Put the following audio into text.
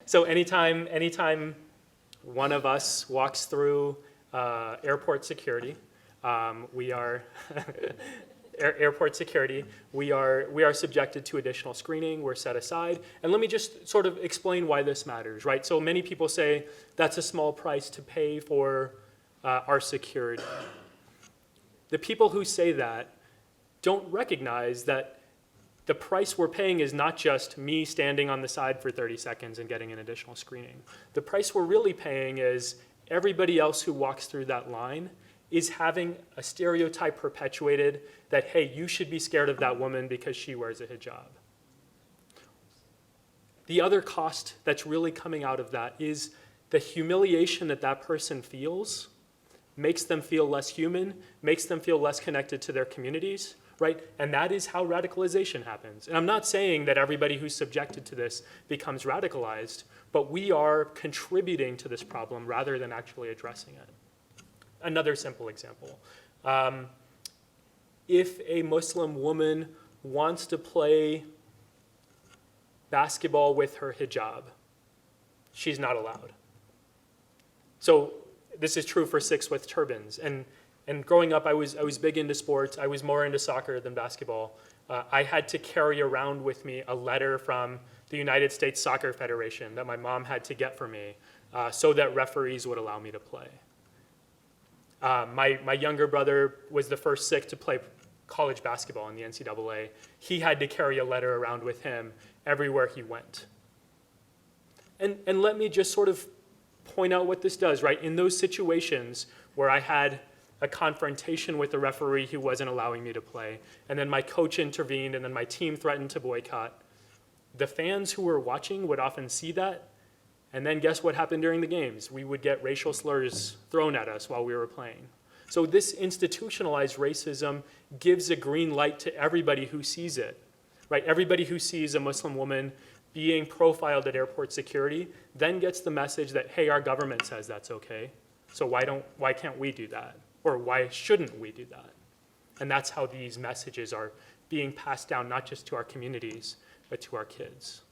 So anytime one of us walks through airport security, we are airport security. We are subjected to additional screening. We're set aside. And let me just sort of explain why this matters, right? So many people say that's a small price to pay for our security. The people who say that don't recognize that the price we're paying is not just me standing on the side for 30 seconds and getting an additional screening. The price we're really paying is everybody else who walks through that line is having a stereotype perpetuated that, hey, you should be scared of that woman because she wears a hijab. The other cost that's really coming out of that is the humiliation that that person feels makes them feel less human, makes them feel less connected to their communities, right? And that is how radicalization happens. And I'm not saying that everybody who's subjected to this becomes radicalized, but we are contributing to this problem rather than actually addressing it. Another simple example. If a Muslim woman wants to play basketball with her hijab, she's not allowed. So this is true for Sikhs with turbans. And growing up, I was big into sports. I was more into soccer than basketball. I had to carry around with me a letter from the United States Soccer Federation that my mom had to get for me so that referees would allow me to play. My younger brother was the first Sikh to play college basketball in the NCAA. He had to carry a letter around with him everywhere he went. And let me just sort of point out what this does, right? In those situations where I had a confrontation with the referee who wasn't allowing me to play, and then my coach intervened, and then my team threatened to boycott, the fans who were watching would often see that, and then guess what happened during the games? We would get racial slurs thrown at us while we were playing. So this institutionalized racism gives a green light to everybody who sees it, right? Everybody who sees a Muslim woman being profiled at airport security then gets the message that, hey, our government says that's okay, so why can't we do that? Or why shouldn't we do that? And that's how these messages are being passed down, not just to our communities, but to our kids.